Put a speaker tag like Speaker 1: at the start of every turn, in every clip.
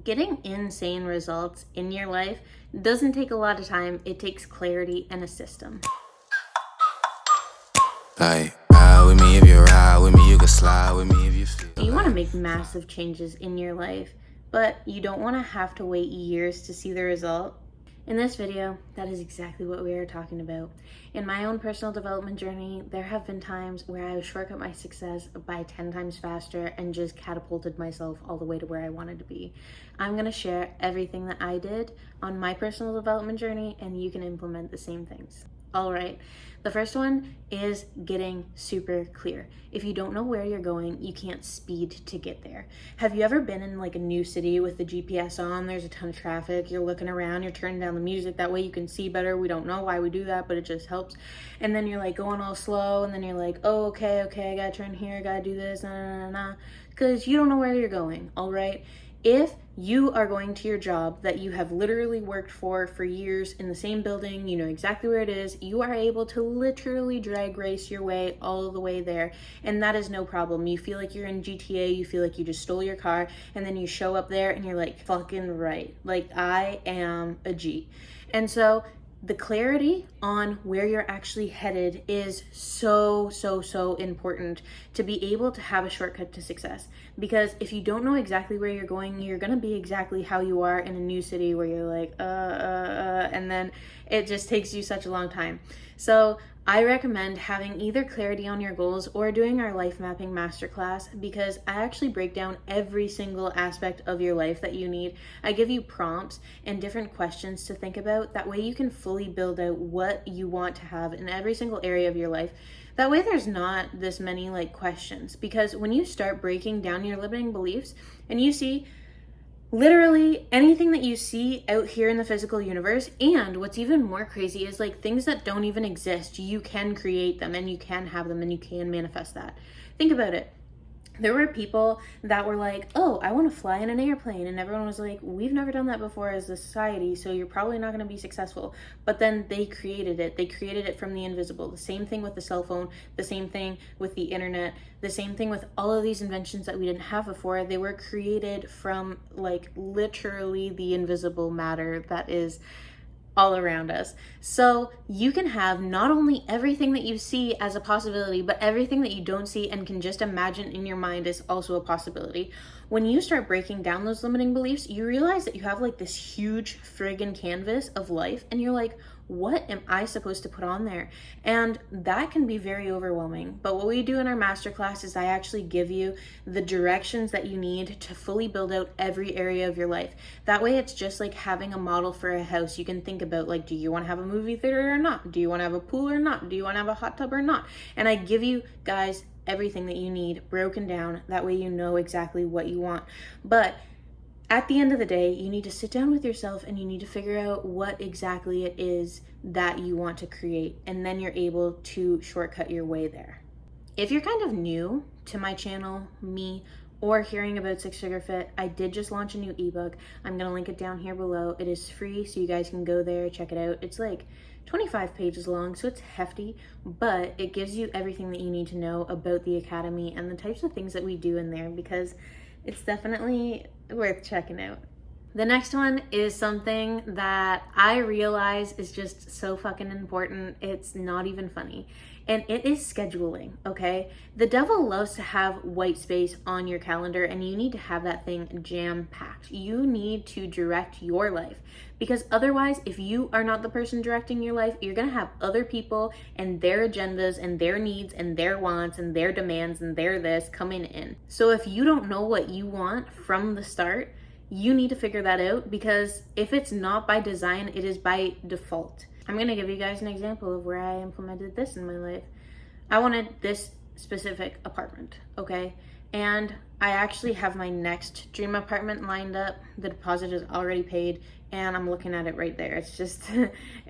Speaker 1: Getting insane results in your life doesn't take a lot of time. It takes clarity and a system.
Speaker 2: Ride with me if you ride with me, you can slide with me if you feel.
Speaker 1: You want to make massive changes in your life, but you don't want to have to wait years to see the result. In this video, that is exactly what we are talking about. In my own personal development journey, there have been times where I shortcut my success by 10 times faster and just catapulted myself all the way to where I wanted to be. I'm going to share everything that I did on my personal development journey, and you can implement the same things. All right, the first one is getting super clear. If you don't know where you're going, you can't speed to get there. Have you ever been in like a new city with the GPS on? There's a ton of traffic, you're looking around, you're turning down the music, that way you can see better. We don't know why we do that, but it just helps. And then you're like going all slow, and then you're like, oh, okay, I gotta turn here, I gotta do this, because you don't know where you're going, all right? If you are going to your job that you have literally worked for years in the same building, you know exactly where it is, you are able to literally drag race your way all the way there. And that is no problem. You feel like you're in GTA, you feel like you just stole your car, and then you show up there and you're like, fucking right. Like, I am a G. And so the clarity on where you're actually headed is so important to be able to have a shortcut to success. Because if you don't know exactly where you're going, you're gonna be exactly how you are in a new city where you're like, and then it just takes you such a long time. So I recommend having either clarity on your goals or doing our Life Mapping MasterClass, because I actually break down every single aspect of your life that you need. I give you prompts and different questions to think about. That way you can fully build out what you want to have in every single area of your life. That way there's not this many like questions, because when you start breaking down your limiting beliefs and you see literally anything that you see out here in the physical universe, and what's even more crazy is like things that don't even exist, you can create them and you can have them and you can manifest that. Think about it. There were people that were like, oh, I want to fly in an airplane. And everyone was like, we've never done that before as a society, so you're probably not going to be successful. But then they created it. They created it from the invisible. The same thing with the cell phone, the same thing with the internet, the same thing with all of these inventions that we didn't have before. They were created from like literally the invisible matter that is all around us. So you can have not only everything that you see as a possibility, but everything that you don't see and can just imagine in your mind is also a possibility. When you start breaking down those limiting beliefs, you realize that you have like this huge friggin' canvas of life, and you're like, what am I supposed to put on there? And that can be very overwhelming. But what we do in our masterclass is I actually give you the directions that you need to fully build out every area of your life. That way it's just like having a model for a house. You can think about like, do you want to have a movie theater or not? Do you want to have a pool or not? Do you want to have a hot tub or not? And I give you guys everything that you need broken down. That way you know exactly what you want. But at the end of the day, you need to sit down with yourself and you need to figure out what exactly it is that you want to create, and then you're able to shortcut your way there. If you're kind of new to my channel, me, or hearing about Six Figure Fit, I did just launch a new ebook. I'm going to link it down here below. It is free, so you guys can go there, check it out. It's like 25 pages long, so it's hefty, but it gives you everything that you need to know about the Academy and the types of things that we do in there, because it's definitely worth checking out. The next one is something that I realize is just so fucking important. It's not even funny. And it is scheduling, okay? The devil loves to have white space on your calendar, and you need to have that thing jam-packed. You need to direct your life, because otherwise, if you are not the person directing your life, you're gonna have other people and their agendas and their needs and their wants and their demands and their this coming in. So if you don't know what you want from the start, you need to figure that out, because if it's not by design, it is by default. I'm gonna give you guys an example of where I implemented this in my life. I wanted this specific apartment, okay? And I actually have my next dream apartment lined up. The deposit is already paid, and I'm looking at it right there. It's just,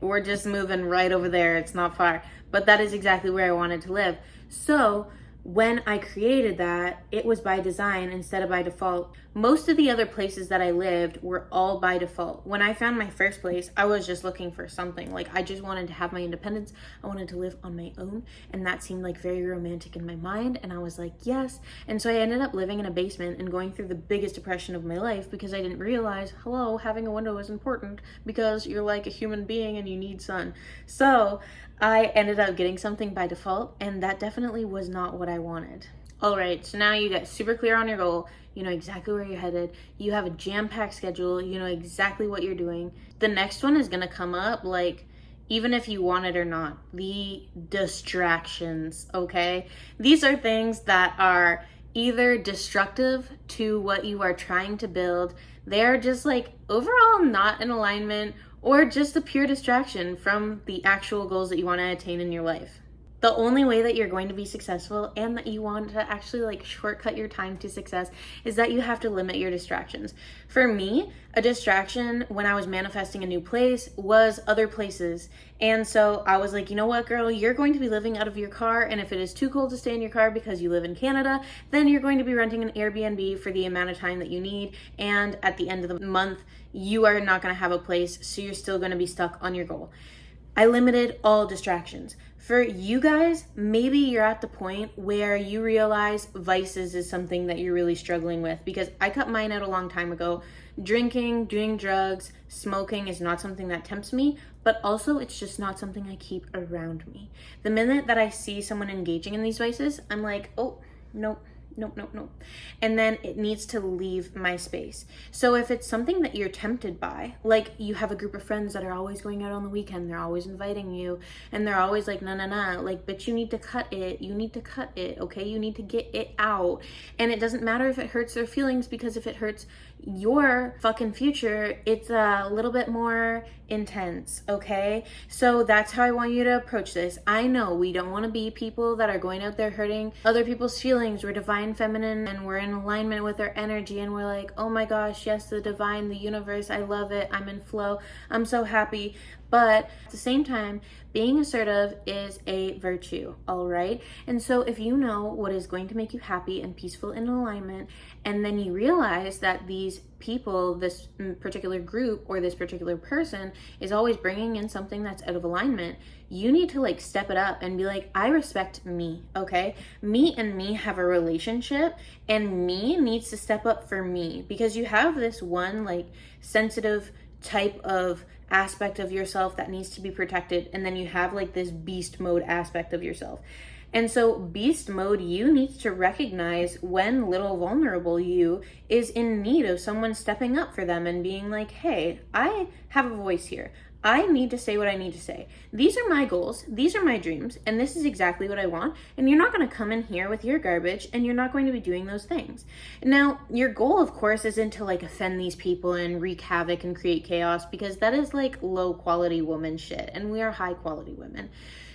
Speaker 1: we're just moving right over there. It's not far, but that is exactly where I wanted to live. So when I created that, it was by design instead of by default. Most of the other places that I lived were all by default. When I found my first place, I was just looking for something. Like, I just wanted to have my independence. I wanted to live on my own, and that seemed like very romantic in my mind, and I was like, yes. And so I ended up living in a basement and going through the biggest depression of my life because I didn't realize, hello, having a window is important because you're like a human being and you need sun. So I ended up getting something by default, and that definitely was not what I wanted. All right, so now you get super clear on your goal. You know exactly where you're headed. You have a jam-packed schedule. You know exactly what you're doing. The next one is gonna come up, like, even if you want it or not, the distractions, okay? These are things that are either destructive to what you are trying to build. They're just like overall not in alignment, or just a pure distraction from the actual goals that you want to attain in your life. The only way that you're going to be successful and that you want to actually like shortcut your time to success is that you have to limit your distractions. For me, a distraction when I was manifesting a new place was other places. And so I was like, you know what, girl, you're going to be living out of your car. And if it is too cold to stay in your car because you live in Canada, then you're going to be renting an Airbnb for the amount of time that you need. And at the end of the month, you are not going to have a place. So you're still going to be stuck on your goal. I limited all distractions. For you guys, maybe you're at the point where you realize vices is something that you're really struggling with, because I cut mine out a long time ago. Drinking, doing drugs, smoking is not something that tempts me, but also it's just not something I keep around me. The minute that I see someone engaging in these vices, I'm like, oh, nope. And then it needs to leave my space. So if it's something that you're tempted by, like you have a group of friends that are always going out on the weekend, they're always inviting you, and they're always like, no, like, but you need to cut it, okay? You need to get it out. And it doesn't matter if it hurts their feelings, because if it hurts your fucking future, it's a little bit more intense, okay? So that's how I want you to approach this. I know we don't want to be people that are going out there hurting other people's feelings. We're divine feminine and we're in alignment with our energy, and we're like, oh my gosh, yes, the divine, the universe, I love it, I'm in flow, I'm so happy. But at the same time, being assertive is a virtue, all right? And so if you know what is going to make you happy and peaceful in alignment, and then you realize that these people, this particular group or this particular person is always bringing in something that's out of alignment, you need to like step it up and be like, I respect me, okay? Me and me have a relationship, and me needs to step up for me, because you have this one like sensitive type of aspect of yourself that needs to be protected, and then you have like this beast mode aspect of yourself. And so beast mode, you need to recognize when little vulnerable you is in need of someone stepping up for them and being like, hey, I have a voice here. I need to say what I need to say. These are my goals, these are my dreams, and this is exactly what I want. And you're not going to come in here with your garbage, and you're not going to be doing those things. Now, your goal, of course, isn't to like offend these people and wreak havoc and create chaos, because that is like low quality woman shit, and we are high quality women.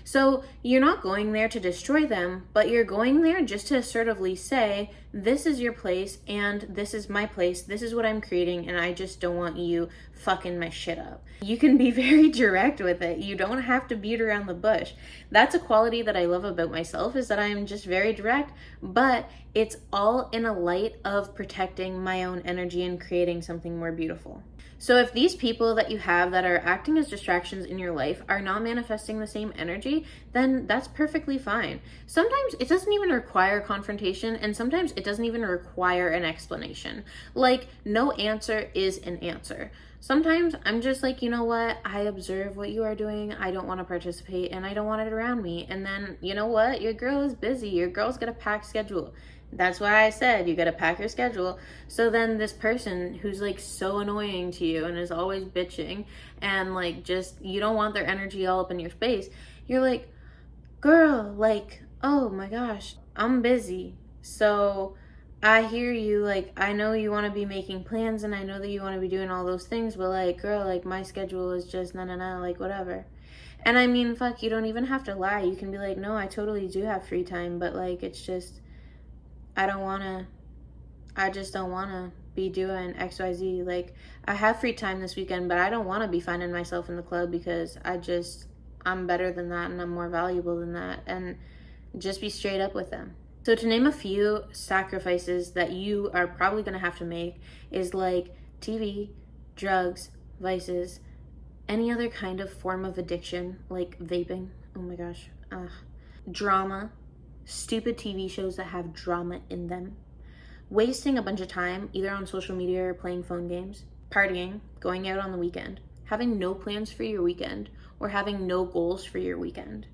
Speaker 1: So you're not going there to destroy them, but you're going there just to assertively say, this is your place and this is my place. This is what I'm creating, and I just don't want you fucking my shit up. You can be very direct with it. You don't have to beat around the bush. That's a quality that I love about myself, is that I'm just very direct, but it's all in a light of protecting my own energy and creating something more beautiful. So if these people that you have that are acting as distractions in your life are not manifesting the same energy, then that's perfectly fine. Sometimes it doesn't even require confrontation, and sometimes it doesn't even require an explanation. Like, no answer is an answer. Sometimes I'm just like, you know what? I observe what you are doing. I don't want to participate, and I don't want it around me. And then, you know what? Your girl is busy. Your girl's got a packed schedule. That's why I said you gotta pack your schedule. So then this person who's like so annoying to you and is always bitching and like just, you don't want their energy all up in your space, you're like, girl, like, oh my gosh, I'm busy. So I hear you, like, I know you want to be making plans, and I know that you want to be doing all those things, but like, girl, like, my schedule is just like, whatever. And I mean, fuck, you don't even have to lie. You can be like, no, I totally do have free time, but like, it's just, I just don't want to be doing XYZ. Like, I have free time this weekend, but I don't want to be finding myself in the club, because I'm better than that, and I'm more valuable than that. And just be straight up with them. So to name a few sacrifices that you are probably going to have to make is like TV, drugs, vices, any other kind of form of addiction like vaping. Oh my gosh. Drama, stupid TV shows that have drama in them, wasting a bunch of time either on social media or playing phone games, partying, going out on the weekend, having no plans for your weekend, or having no goals for your weekend.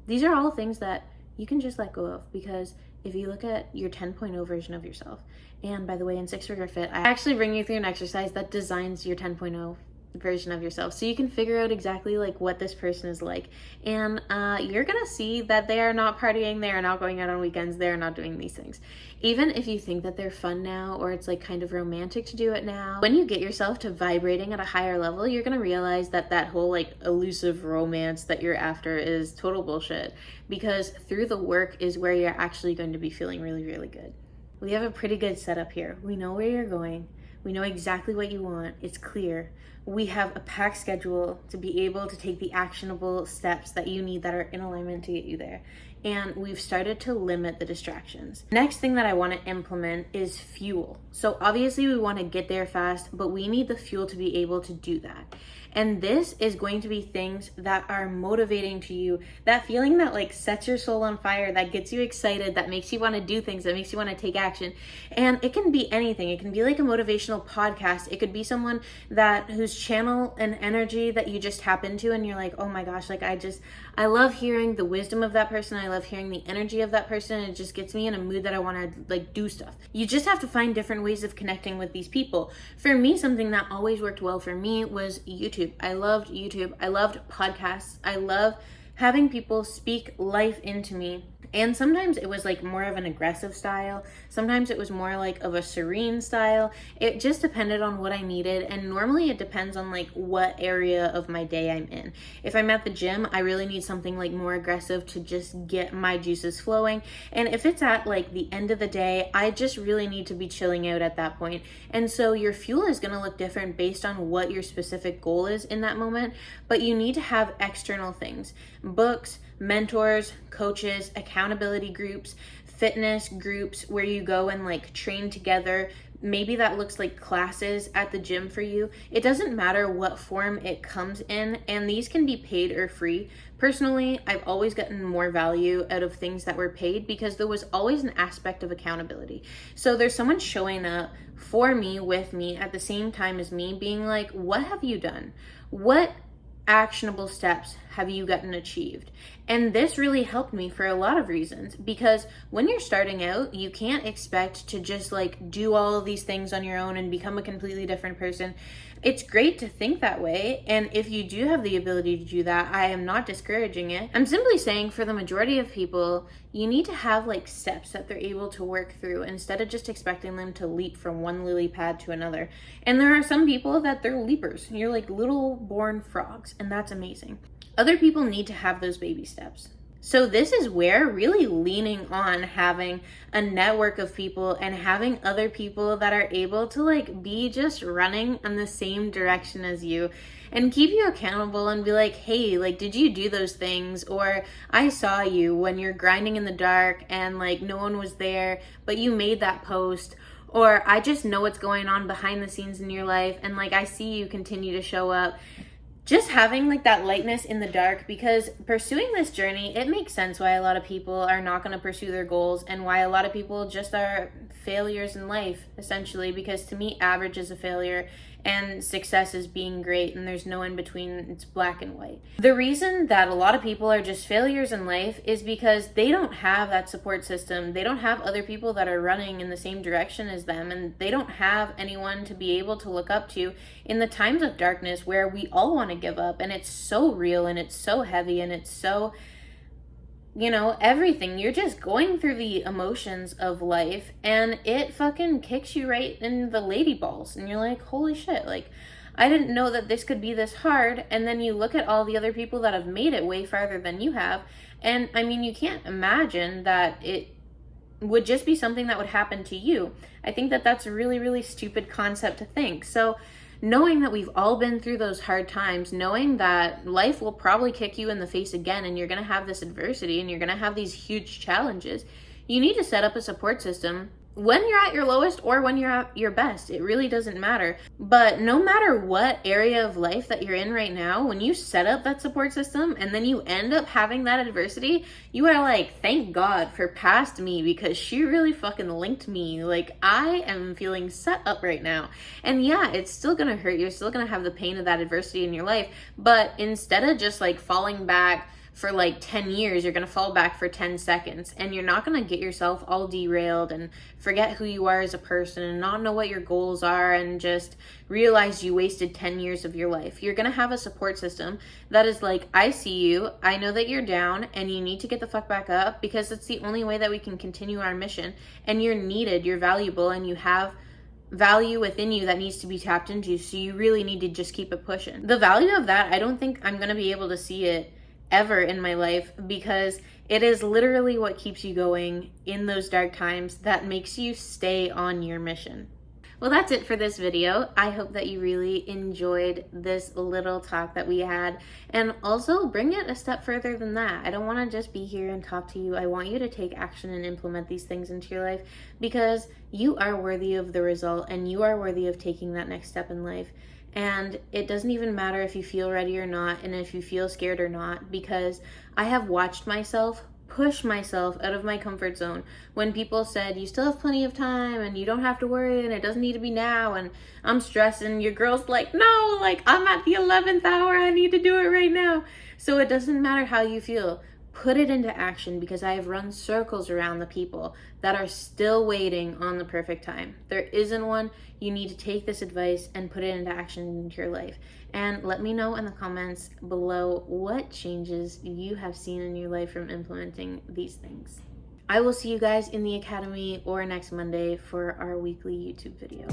Speaker 1: These are all things that you can just let go of, because if you look at your 10.0 version of yourself, and by the way, in 6-Figure Fit, I actually bring you through an exercise that designs your 10.0 version of yourself, so you can figure out exactly like what this person is like, and you're gonna see that they are not partying, they are not going out on weekends, they are not doing these things. Even if you think that they're fun now, or it's like kind of romantic to do it now, when you get yourself to vibrating at a higher level, you're gonna realize that that whole like elusive romance that you're after is total bullshit, because through the work is where you're actually going to be feeling really, really good. We have a pretty good setup here. We know where you're going. We know exactly what you want. It's clear. We have a packed schedule to be able to take the actionable steps that you need that are in alignment to get you there. And we've started to limit the distractions. Next thing that I want to implement is fuel. So obviously we want to get there fast, but we need the fuel to be able to do that. And this is going to be things that are motivating to you, that feeling that like sets your soul on fire, that gets you excited, that makes you want to do things, that makes you want to take action. And it can be anything. It can be like a motivational podcast. It could be someone whose channel and energy that you just tap into and you're like, oh my gosh, like I love hearing the wisdom of that person. I love hearing the energy of that person. It just gets me in a mood that I want to like do stuff. You just have to find different ways of connecting with these people. For me, something that always worked well for me was YouTube. I loved YouTube. I loved podcasts. I love having people speak life into me. And sometimes it was like more of an aggressive style. Sometimes it was more like of a serene style. It just depended on what I needed. And normally it depends on like what area of my day I'm in. If I'm at the gym, I really need something like more aggressive to just get my juices flowing. And if it's at like the end of the day, I just really need to be chilling out at that point. And so your fuel is going to look different based on what your specific goal is in that moment. But you need to have external things, books, mentors, coaches, accountability groups, fitness groups where you go and like train together. Maybe that looks like classes at the gym for you. It doesn't matter what form it comes in, and these can be paid or free. Personally, I've always gotten more value out of things that were paid because there was always an aspect of accountability. So there's someone showing up for me, with me, at the same time as me, being like, what have you done? What actionable steps have you gotten achieved? And this really helped me for a lot of reasons, because when you're starting out, you can't expect to just like do all of these things on your own and become a completely different person. It's great to think that way, and if you do have the ability to do that, I am not discouraging it. I'm simply saying for the majority of people, you need to have like steps that they're able to work through instead of just expecting them to leap from one lily pad to another. And there are some people that they're leapers. You're like little born frogs, and that's amazing. Other people need to have those baby steps. So this is where really leaning on having a network of people and having other people that are able to like be just running in the same direction as you and keep you accountable and be like, hey, like, did you do those things? Or I saw you when you're grinding in the dark and like no one was there, but you made that post. Or I just know what's going on behind the scenes in your life, and like I see you continue to show up. Just having like that lightness in the dark, because pursuing this journey, it makes sense why a lot of people are not going to pursue their goals and why a lot of people just are failures in life, essentially, because to me, average is a failure and success is being great, and there's no in between. It's black and white. The reason that a lot of people are just failures in life is because they don't have that support system. They don't have other people that are running in the same direction as them, and they don't have anyone to be able to look up to in the times of darkness where we all want to give up, and it's so real and it's so heavy and it's so, you know, everything. You're just going through the emotions of life and it fucking kicks you right in the lady balls. And you're like, holy shit, like, I didn't know that this could be this hard. And then you look at all the other people that have made it way farther than you have. And I mean, you can't imagine that it would just be something that would happen to you. I think that that's a really, really stupid concept to think. So knowing that we've all been through those hard times, knowing that life will probably kick you in the face again and you're going to have this adversity and you're going to have these huge challenges, You need to set up a support system when you're at your lowest or when you're at your best. It really doesn't matter. But no matter what area of life that you're in right now, when you set up that support system and then you end up having that adversity, you are like, thank God for past me, because she really fucking linked me. Like, I am feeling set up right now. And yeah, it's still gonna hurt. You're still gonna have the pain of that adversity in your life. But instead of just like falling back for like 10 years, you're going to fall back for 10 seconds, and you're not going to get yourself all derailed and forget who you are as a person and not know what your goals are and just realize you wasted 10 years of your life. You're going to have a support system that is like, I see you, I know that you're down and you need to get the fuck back up, because it's the only way that we can continue our mission, and you're needed, you're valuable, and you have value within you that needs to be tapped into. So you really need to just keep it pushing. The value of that, I don't think I'm going to be able to see it ever in my life, because it is literally what keeps you going in those dark times, that makes you stay on your mission. Well, that's it for this video. I hope that you really enjoyed this little talk that we had, and also bring it a step further than that. I don't want to just be here and talk to you. I want you to take action and implement these things into your life, because you are worthy of the result and you are worthy of taking that next step in life. And it doesn't even matter if you feel ready or not, and if you feel scared or not, because I have watched myself push myself out of my comfort zone when people said, you still have plenty of time and you don't have to worry and it doesn't need to be now, and I'm stressing. Your girl's like, no, like, I'm at the 11th hour, I need to do it right now. So it doesn't matter how you feel. Put it into action, because I have run circles around the people that are still waiting on the perfect time. There isn't one. You need to take this advice and put it into action into your life. And let me know in the comments below what changes you have seen in your life from implementing these things. I will see you guys in the academy or next Monday for our weekly YouTube video.